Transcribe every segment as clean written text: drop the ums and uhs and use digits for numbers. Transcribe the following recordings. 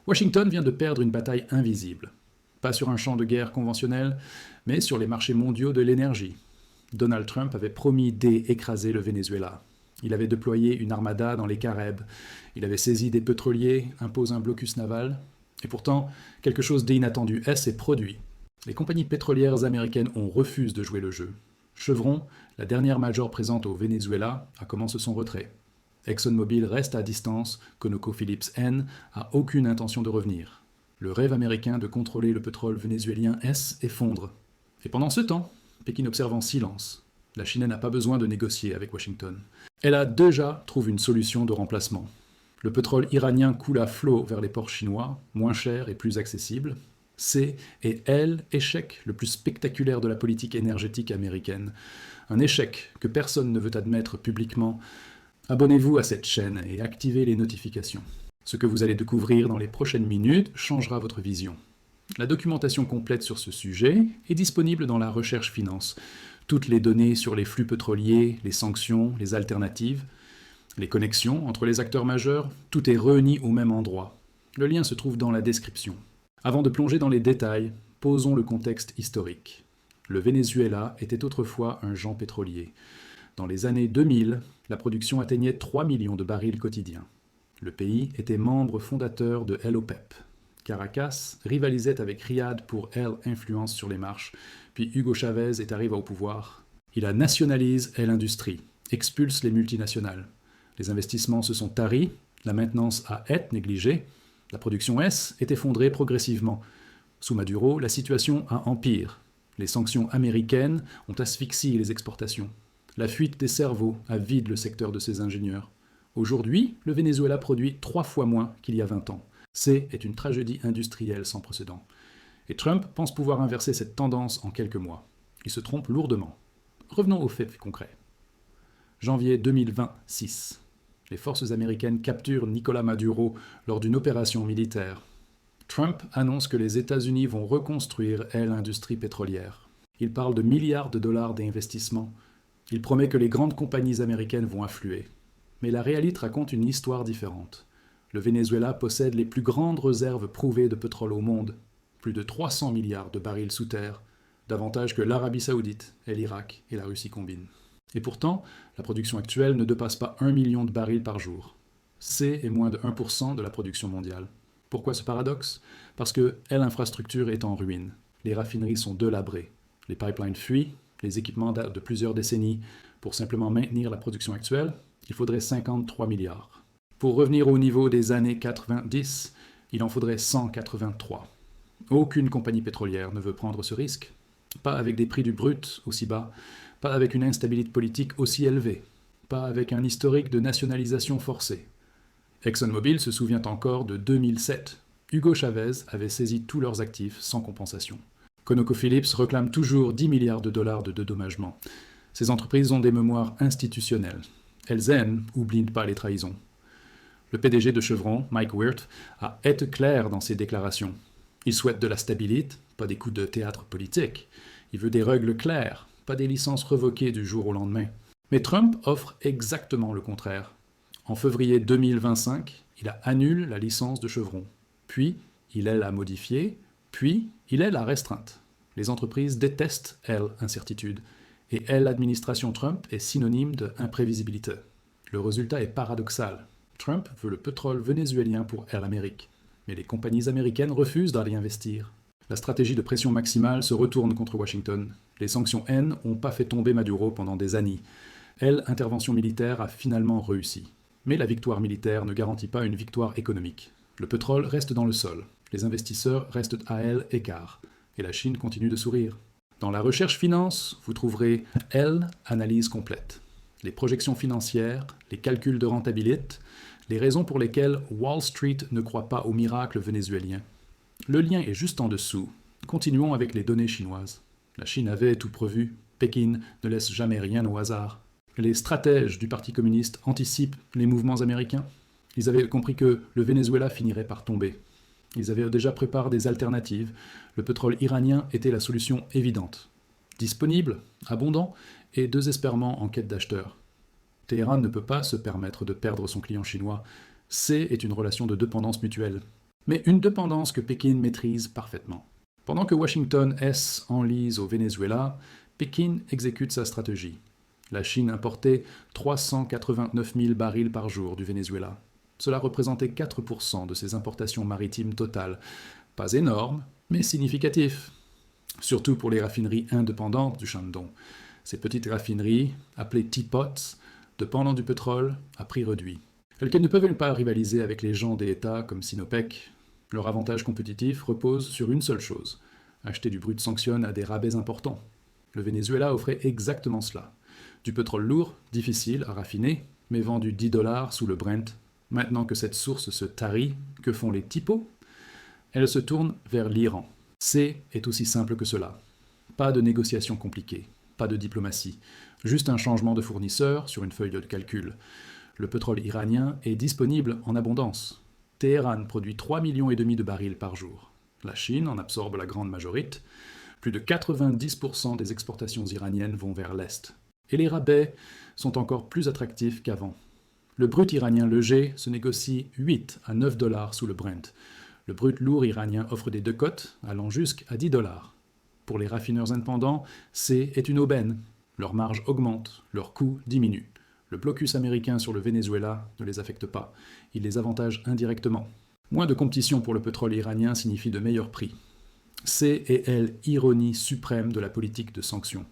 Washington vient de perdre une bataille invisible. Pas sur un champ de guerre conventionnel, mais sur les marchés mondiaux de l'énergie. Donald Trump avait promis d'écraser le Venezuela. Il avait déployé une armada dans les Caraïbes. Il avait saisi des pétroliers, imposé un blocus naval. Et pourtant, quelque chose d'inattendu s'est produit. Les compagnies pétrolières américaines ont refusé de jouer le jeu. Chevron, la dernière major présente au Venezuela, a commencé son retrait. ExxonMobil reste à distance, ConocoPhillips a aucune intention de revenir. Le rêve américain de contrôler le pétrole vénézuélien effondre. Et pendant ce temps, Pékin observe en silence. La Chine n'a pas besoin de négocier avec Washington. Elle a déjà trouvé une solution de remplacement. Le pétrole iranien coule à flot vers les ports chinois, moins cher et plus accessible. C'est et est l'échec le plus spectaculaire de la politique énergétique américaine. Un échec que personne ne veut admettre publiquement. Abonnez-vous à cette chaîne et activez les notifications. Ce que vous allez découvrir dans les prochaines minutes changera votre vision. La documentation complète sur ce sujet est disponible dans la recherche finance. Toutes les données sur les flux pétroliers, les sanctions, les alternatives, les connexions entre les acteurs majeurs, tout est réuni au même endroit. Le lien se trouve dans la description. Avant de plonger dans les détails, posons le contexte historique. Le Venezuela était autrefois un champ pétrolier. Dans les années 2000, la production atteignait 3 millions de barils quotidiens. Le pays était membre fondateur de l'OPEP. Caracas rivalisait avec Riyad pour l'influence sur les marches, puis Hugo Chavez est arrivé au pouvoir. Il a nationalise l'industrie, expulse les multinationales. Les investissements se sont taris, la maintenance a été négligée, la production est effondrée progressivement. Sous Maduro, la situation a empire. Les sanctions américaines ont asphyxié les exportations. La fuite des cerveaux a vidé le secteur de ses ingénieurs. Aujourd'hui, le Venezuela produit 3 fois moins qu'il y a 20 ans. C'est une tragédie industrielle sans précédent. Et Trump pense pouvoir inverser cette tendance en quelques mois. Il se trompe lourdement. Revenons aux faits concrets. Janvier 2026. Les forces américaines capturent Nicolás Maduro lors d'une opération militaire. Trump annonce que les États-Unis vont reconstruire l'industrie pétrolière. Il parle de milliards de dollars d'investissement. Il promet que les grandes compagnies américaines vont affluer. Mais la réalité raconte une histoire différente. Le Venezuela possède les plus grandes réserves prouvées de pétrole au monde, plus de 300 milliards de barils sous terre, davantage que l'Arabie saoudite et l'Irak et la Russie combinent. Et pourtant, la production actuelle ne dépasse pas 1 million de barils par jour. C'est moins de 1% de la production mondiale. Pourquoi ce paradoxe? Parce que l'infrastructure est en ruine. Les raffineries sont délabrées. Les pipelines fuient, les équipements datent de plusieurs décennies. Pour simplement maintenir la production actuelle, il faudrait 53 milliards. Pour revenir au niveau des années 90, il en faudrait 183. Aucune compagnie pétrolière ne veut prendre ce risque. Pas avec des prix du brut aussi bas, pas avec une instabilité politique aussi élevée, pas avec un historique de nationalisation forcée. ExxonMobil se souvient encore de 2007. Hugo Chavez avait saisi tous leurs actifs sans compensation. ConocoPhillips réclame toujours 10 milliards de dollars de dédommagement. Ces entreprises ont des mémoires institutionnelles. Elles n'oublient pas les trahisons. Le PDG de Chevron, Mike Wirth, a été clair dans ses déclarations. Il souhaite de la stabilité, pas des coups de théâtre politique. Il veut des règles claires, pas des licences revoquées du jour au lendemain. Mais Trump offre exactement le contraire. En février 2025, il a annulé la licence de Chevron. Puis, il l'a modifiée, puis, il l'a restreinte. Les entreprises détestent l'incertitude. Et l'administration Trump est synonyme d'imprévisibilité. Le résultat est paradoxal. Trump veut le pétrole vénézuélien pour l'Amérique. Mais les compagnies américaines refusent d'aller investir. La stratégie de pression maximale se retourne contre Washington. Les sanctions n'ont pas fait tomber Maduro pendant des années. L'intervention militaire a finalement réussi. Mais la victoire militaire ne garantit pas une victoire économique. Le pétrole reste dans le sol. Les investisseurs restent à l'écart. Et la Chine continue de sourire. Dans la recherche finance, vous trouverez analyse complète. Les projections financières, les calculs de rentabilité, les raisons pour lesquelles Wall Street ne croit pas au miracle vénézuélien. Le lien est juste en dessous. Continuons avec les données chinoises. La Chine avait tout prévu. Pékin ne laisse jamais rien au hasard. Les stratèges du Parti communiste anticipent les mouvements américains. Ils avaient compris que le Venezuela finirait par tomber. Ils avaient déjà préparé des alternatives. Le pétrole iranien était la solution évidente. Disponible, abondant et désespérément en quête d'acheteurs. Téhéran ne peut pas se permettre de perdre son client chinois. C'est une relation de dépendance mutuelle. mais une dépendance que Pékin maîtrise parfaitement. Pendant que Washington enlise au Venezuela, Pékin exécute sa stratégie. La Chine importait 389 000 barils par jour du Venezuela. Cela représentait 4% de ses importations maritimes totales. Pas énorme, mais significatif. Surtout pour les raffineries indépendantes du Shandong. Ces petites raffineries, appelées teapots, dépendant du pétrole à prix réduit. Elles ne peuvent pas rivaliser avec les gens des États comme Sinopec. Leur avantage compétitif repose sur une seule chose. Acheter du brut sanctionne à des rabais importants. Le Venezuela offrait exactement cela. Du pétrole lourd, difficile à raffiner, mais vendu 10 $ sous le Brent. Maintenant que cette source se tarit, que font les typos? Elles se tournent vers l'Iran. Est aussi simple que cela. Pas de négociations compliquées, pas de diplomatie, juste un changement de fournisseur sur une feuille de calcul. Le pétrole iranien est disponible en abondance. Téhéran produit 3,5 millions de barils par jour. La Chine en absorbe la grande majorité. Plus de 90% des exportations iraniennes vont vers l'Est. Et les rabais sont encore plus attractifs qu'avant. Le brut iranien léger se négocie 8 à 9 $ sous le Brent. Le brut lourd iranien offre des décotes allant jusqu'à 10 $. Pour les raffineurs indépendants, est une aubaine. Leur marge augmente, leur coût diminue. Le blocus américain sur le Venezuela ne les affecte pas. Il les avantage indirectement. Moins de compétition pour le pétrole iranien signifie de meilleurs prix. Ironie suprême de la politique de sanctions.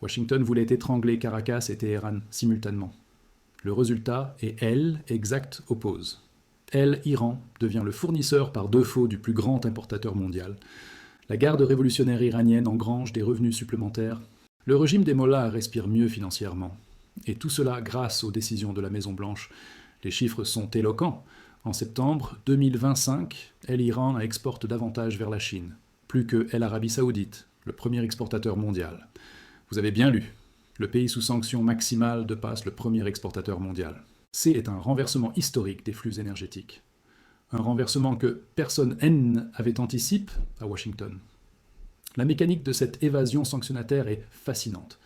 Washington voulait étrangler Caracas et Téhéran simultanément. Le résultat est exact oppose. Iran devient le fournisseur par défaut du plus grand importateur mondial. La garde révolutionnaire iranienne engrange des revenus supplémentaires. Le régime des mollahs respire mieux financièrement. Et tout cela grâce aux décisions de la Maison-Blanche. Les chiffres sont éloquents. En septembre 2025, Iran exporte davantage vers la Chine, plus que l'Arabie Saoudite, le premier exportateur mondial. Vous avez bien lu. Le pays sous sanctions maximales dépasse le premier exportateur mondial. Est un renversement historique des flux énergétiques. Un renversement que personne avait anticipé à Washington. La mécanique de cette évasion sanctionnataire est fascinante.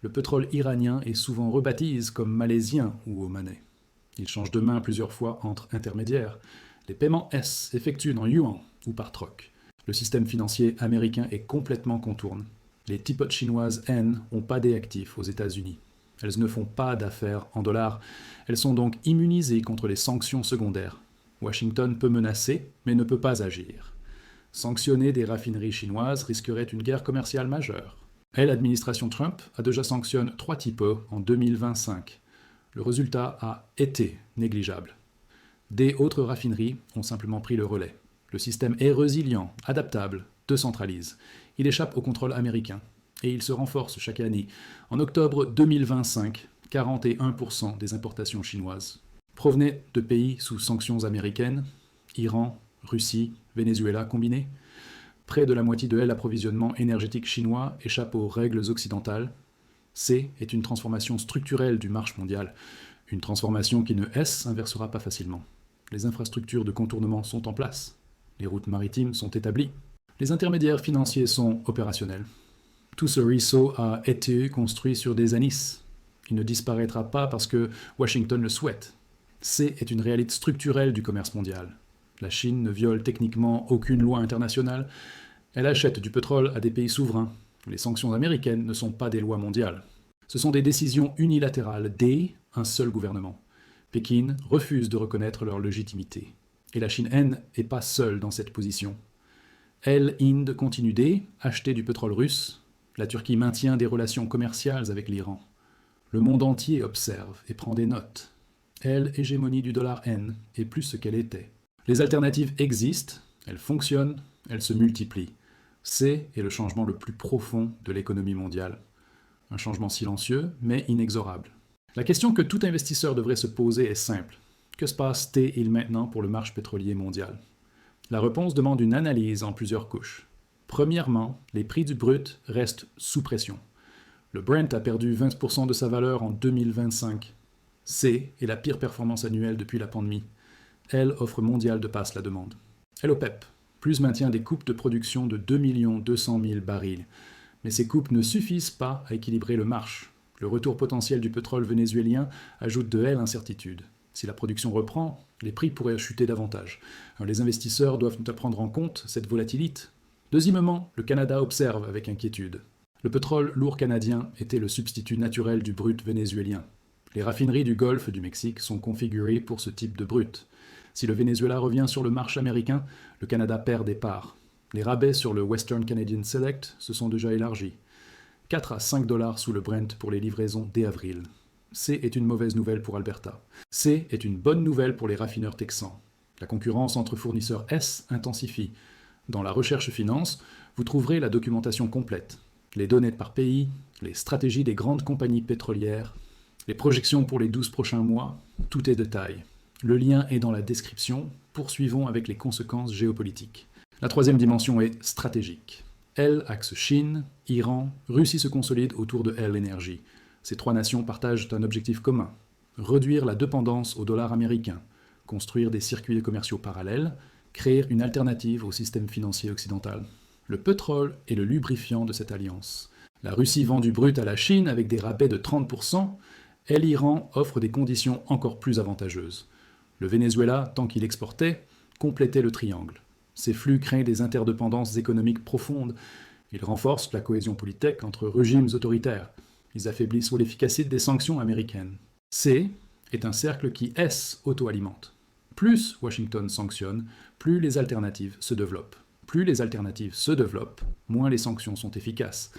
Le pétrole iranien est souvent rebaptisé comme malaisien ou omanais. Il change de main plusieurs fois entre intermédiaires. Les paiements effectuent en yuan ou par troc. Le système financier américain est complètement contourné. Les teapots chinoises n'ont pas d'actifs aux États-Unis. Elles ne font pas d'affaires en dollars. Elles sont donc immunisées contre les sanctions secondaires. Washington peut menacer, mais ne peut pas agir. Sanctionner des raffineries chinoises risquerait une guerre commerciale majeure. L'administration Trump a déjà sanctionné 3 typos en 2025. Le résultat a été négligeable. Des autres raffineries ont simplement pris le relais. Le système est résilient, adaptable, décentralise. Il échappe au contrôle américain. Et il se renforce chaque année. En octobre 2025, 41% des importations chinoises provenaient de pays sous sanctions américaines, Iran, Russie, Venezuela combinés. Près de la moitié de l'approvisionnement énergétique chinois échappe aux règles occidentales. Est une transformation structurelle du marché mondial. Une transformation qui ne inversera pas facilement. Les infrastructures de contournement sont en place. Les routes maritimes sont établies. Les intermédiaires financiers sont opérationnels. Tout ce réseau a été construit sur des années. Il ne disparaîtra pas parce que Washington le souhaite. Est une réalité structurelle du commerce mondial. La Chine ne viole techniquement aucune loi internationale. Elle achète du pétrole à des pays souverains. Les sanctions américaines ne sont pas des lois mondiales. Ce sont des décisions unilatérales d'un seul gouvernement. Pékin refuse de reconnaître leur légitimité. Et la Chine n'est pas seule dans cette position. Inde continue d'acheter du pétrole russe. La Turquie maintient des relations commerciales avec l'Iran. Le monde entier observe et prend des notes. Hégémonie du dollar est plus ce qu'elle était. Les alternatives existent, elles fonctionnent, elles se multiplient. Est le changement le plus profond de l'économie mondiale. Un changement silencieux, mais inexorable. La question que tout investisseur devrait se poser est simple. Que se passe-t-il maintenant pour le marché pétrolier mondial? La réponse demande une analyse en plusieurs couches. Premièrement, les prix du brut restent sous pression. Le Brent a perdu 20% de sa valeur en 2025. Est la pire performance annuelle depuis la pandémie. Offre mondiale dépasse la demande. l'OPEP, plus maintient des coupes de production de 2 200 000 barils. Mais ces coupes ne suffisent pas à équilibrer le marché. Le retour potentiel du pétrole vénézuélien ajoute de l'incertitude. Si la production reprend, les prix pourraient chuter davantage. Alors, les investisseurs doivent prendre en compte cette volatilité. Deuxièmement, le Canada observe avec inquiétude. Le pétrole lourd canadien était le substitut naturel du brut vénézuélien. Les raffineries du Golfe du Mexique sont configurées pour ce type de brut. Si le Venezuela revient sur le marché américain, le Canada perd des parts. Les rabais sur le Western Canadian Select se sont déjà élargis. 4 à 5 $ sous le Brent pour les livraisons dès avril. C est une mauvaise nouvelle pour Alberta. C est une bonne nouvelle pour les raffineurs texans. La concurrence entre fournisseurs S intensifie. Dans la recherche finance, vous trouverez la documentation complète. Les données par pays, les stratégies des grandes compagnies pétrolières, les projections pour les 12 prochains mois, tout est de taille. Le lien est dans la description. Poursuivons avec les conséquences géopolitiques. La troisième dimension est stratégique. L axe Chine, Iran, Russie se consolide autour de L énergie. Ces trois nations partagent un objectif commun. Réduire la dépendance au dollar américain, construire des circuits commerciaux parallèles, créer une alternative au système financier occidental. Le pétrole est le lubrifiant de cette alliance. La Russie vend du brut à la Chine avec des rabais de 30%, et l'Iran offre des conditions encore plus avantageuses. Le Venezuela, tant qu'il exportait, complétait le triangle. Ces flux créent des interdépendances économiques profondes. Ils renforcent la cohésion politique entre régimes autoritaires. Ils affaiblissent l'efficacité des sanctions américaines. C est un cercle qui auto-alimente. Plus Washington sanctionne, plus les alternatives se développent. Plus les alternatives se développent, moins les sanctions sont efficaces.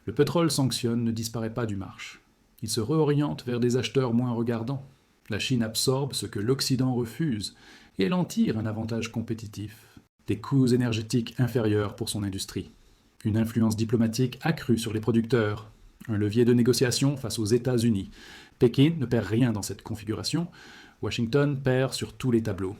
Le pétrole sanctionne ne disparaît pas du marché. Il se réoriente vers des acheteurs moins regardants. La Chine absorbe ce que l'Occident refuse, et elle en tire un avantage compétitif. Des coûts énergétiques inférieurs pour son industrie. Une influence diplomatique accrue sur les producteurs. Un levier de négociation face aux États-Unis. Pékin ne perd rien dans cette configuration. Washington perd sur tous les tableaux.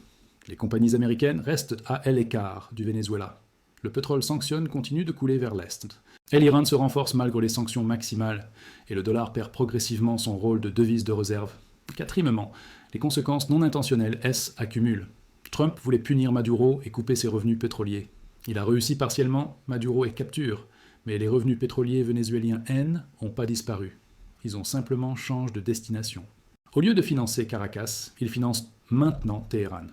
Les compagnies américaines restent à l'écart du Venezuela. Le pétrole sanctionne continue de couler vers l'Est. Et l'Iran se renforce malgré les sanctions maximales, et le dollar perd progressivement son rôle de devise de réserve. Quatrièmement, les conséquences non intentionnelles accumulent. Trump voulait punir Maduro et couper ses revenus pétroliers. Il a réussi partiellement, Maduro est capture, mais les revenus pétroliers vénézuéliens N n'ont pas disparu. Ils ont simplement changé de destination. Au lieu de financer Caracas, il finance maintenant Téhéran.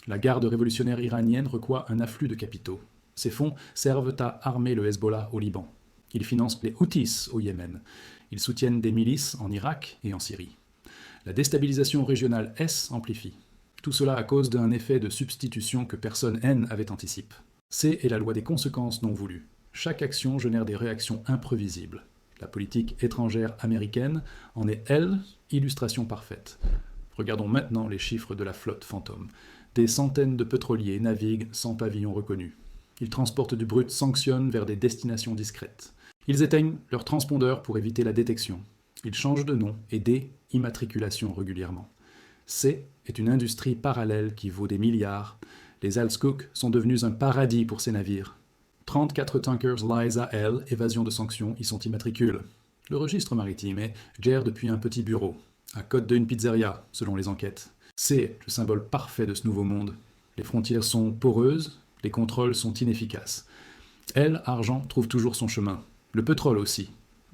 La garde révolutionnaire iranienne reçoit un afflux de capitaux. Ces fonds servent à armer le Hezbollah au Liban. Ils financent les Houthis au Yémen. Ils soutiennent des milices en Irak et en Syrie. La déstabilisation régionale amplifie. Tout cela à cause d'un effet de substitution que personne avait anticipé. C est la loi des conséquences non voulues. Chaque action génère des réactions imprévisibles. La politique étrangère américaine en est, elle, illustration parfaite. Regardons maintenant les chiffres de la flotte fantôme. Des centaines de pétroliers naviguent sans pavillon reconnu. Ils transportent du brut, sanctionnent vers des destinations discrètes. Ils éteignent leurs transpondeurs pour éviter la détection. Ils changent de nom et d'immatriculation régulièrement. C est une industrie parallèle qui vaut des milliards. Les Alscook sont devenus un paradis pour ces navires. 34 tankers Liza L, évasion de sanctions, y sont immatricules. Le registre maritime gère depuis un petit bureau, à côte d'une pizzeria, selon les enquêtes. C'est le symbole parfait de ce nouveau monde. Les frontières sont poreuses, les contrôles sont inefficaces. L, argent, trouve toujours son chemin. Le pétrole aussi.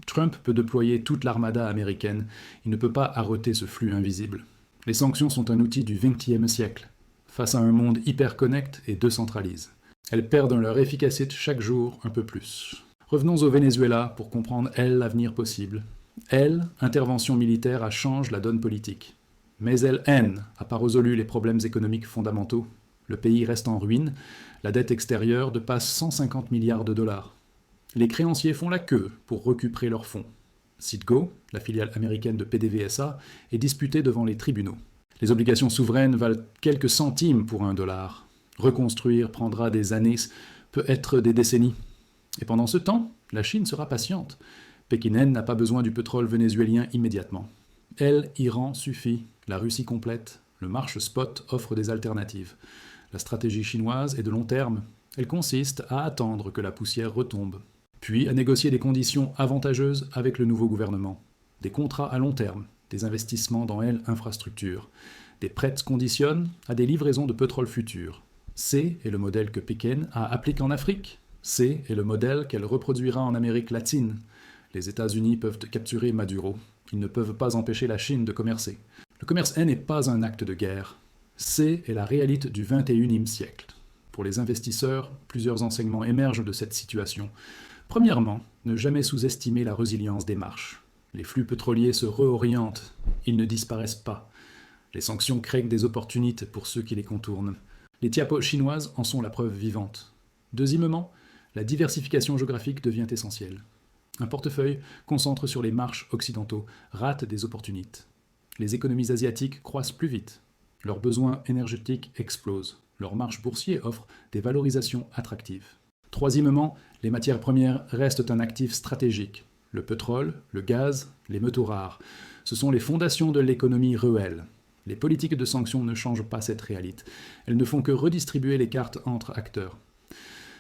Trump peut déployer toute l'armada américaine, il ne peut pas arrêter ce flux invisible. Les sanctions sont un outil du XXe siècle, face à un monde hyper-connecte et décentralise. Elles perdent leur efficacité chaque jour un peu plus. Revenons au Venezuela pour comprendre, l'avenir possible. Intervention militaire change la donne politique. Mais n'a pas résolu les problèmes économiques fondamentaux. Le pays reste en ruine, la dette extérieure dépasse 150 milliards de dollars. Les créanciers font la queue pour récupérer leurs fonds. Citgo, la filiale américaine de PDVSA, est disputée devant les tribunaux. Les obligations souveraines valent quelques centimes pour $1. Reconstruire prendra des années, peut-être des décennies. Et pendant ce temps, la Chine sera patiente. Pékin n'a pas besoin du pétrole vénézuélien immédiatement. Iran suffit, la Russie complète, le marché spot offre des alternatives. La stratégie chinoise est de long terme. Elle consiste à attendre que la poussière retombe, puis à négocier des conditions avantageuses avec le nouveau gouvernement. Des contrats à long terme, des investissements dans infrastructures. Des prêts conditionnent à des livraisons de pétrole futur. C est le modèle que Pékin a appliqué en Afrique. C est le modèle qu'elle reproduira en Amérique latine. Les États-Unis peuvent capturer Maduro. Ils ne peuvent pas empêcher la Chine de commercer. Le commerce n'est pas un acte de guerre. C'est la réalité du XXIe siècle. Pour les investisseurs, plusieurs enseignements émergent de cette situation. Premièrement, ne jamais sous-estimer la résilience des marches. Les flux pétroliers se réorientent, ils ne disparaissent pas. Les sanctions créent des opportunités pour ceux qui les contournent. Les tiapos chinoises en sont la preuve vivante. Deuxièmement, la diversification géographique devient essentielle. Un portefeuille concentré sur les marches occidentaux rate des opportunités. Les économies asiatiques croissent plus vite. Leurs besoins énergétiques explosent. Leurs marches boursiers offrent des valorisations attractives. Troisièmement, les matières premières restent un actif stratégique. Le pétrole, le gaz, les métaux rares. Ce sont les fondations de l'économie réelle. Les politiques de sanctions ne changent pas cette réalité. Elles ne font que redistribuer les cartes entre acteurs.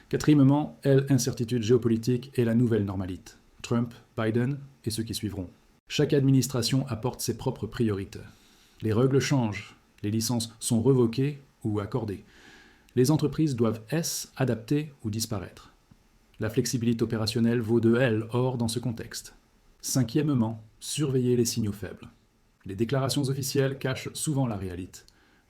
Quatrièmement, l'incertitude géopolitique est la nouvelle normalité. Trump, Biden et ceux qui suivront. Chaque administration apporte ses propres priorités. Les règles changent. Les licences sont révoquées ou accordées. Les entreprises doivent adapter ou disparaître. La flexibilité opérationnelle vaut de L or dans ce contexte. Cinquièmement, surveiller les signaux faibles. Les déclarations officielles cachent souvent la réalité.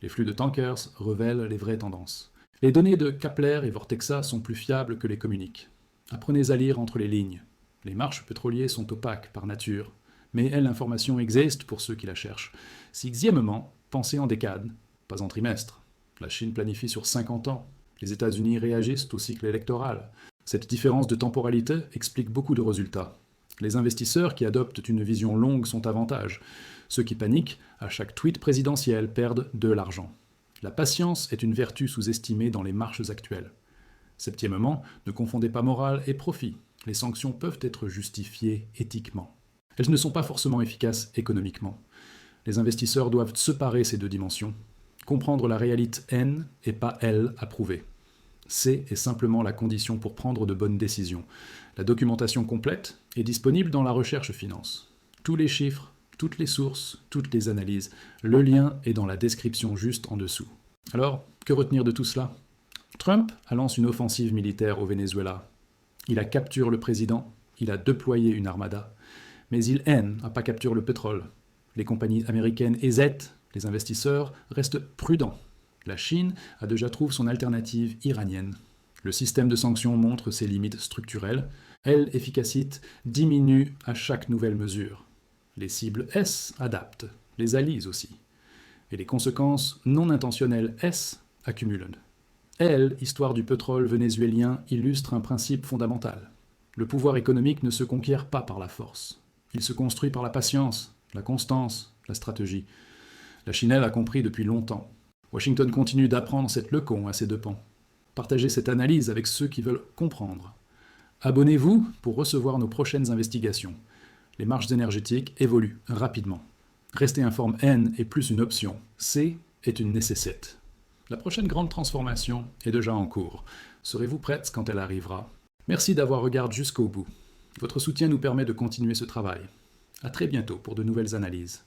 Les flux de tankers révèlent les vraies tendances. Les données de Kepler et Vortexa sont plus fiables que les communiques. Apprenez à lire entre les lignes. Les marches pétroliers sont opaques par nature, mais l'information existe pour ceux qui la cherchent. Sixièmement, pensez en décades, pas en trimestres. La Chine planifie sur 50 ans. Les États-Unis réagissent au cycle électoral. Cette différence de temporalité explique beaucoup de résultats. Les investisseurs qui adoptent une vision longue sont avantages. Ceux qui paniquent à chaque tweet présidentiel perdent de l'argent. La patience est une vertu sous-estimée dans les marches actuelles. Septièmement, ne confondez pas morale et profit. Les sanctions peuvent être justifiées éthiquement. Elles ne sont pas forcément efficaces économiquement. Les investisseurs doivent séparer ces deux dimensions. Comprendre la réalité N et pas L à prouver. C est simplement la condition pour prendre de bonnes décisions. La documentation complète est disponible dans la recherche finance. Tous les chiffres, toutes les sources, toutes les analyses. Le lien est dans la description juste en dessous. Alors, que retenir de tout cela ? Trump lance une offensive militaire au Venezuela. Il a capturé le président, il a déployé une armada. Mais il n'a pas capturé le pétrole. Les compagnies américaines hésitent, les investisseurs restent prudents. La Chine a déjà trouvé son alternative iranienne. Le système de sanctions montre ses limites structurelles. L'efficacité diminue à chaque nouvelle mesure. Les cibles adaptent, les alliés aussi. Et les conséquences non intentionnelles accumulent. L'histoire du pétrole vénézuélien illustre un principe fondamental. Le pouvoir économique ne se conquiert pas par la force. Il se construit par la patience, la constance, la stratégie. La Chine a compris depuis longtemps. Washington continue d'apprendre cette leçon à ses deux pans. Partagez cette analyse avec ceux qui veulent comprendre. Abonnez-vous pour recevoir nos prochaines investigations. Les marges énergétiques évoluent rapidement. Rester informé N est plus une option. C est une nécessité. La prochaine grande transformation est déjà en cours. Serez-vous prête quand elle arrivera ? Merci d'avoir regardé jusqu'au bout. Votre soutien nous permet de continuer ce travail. À très bientôt pour de nouvelles analyses.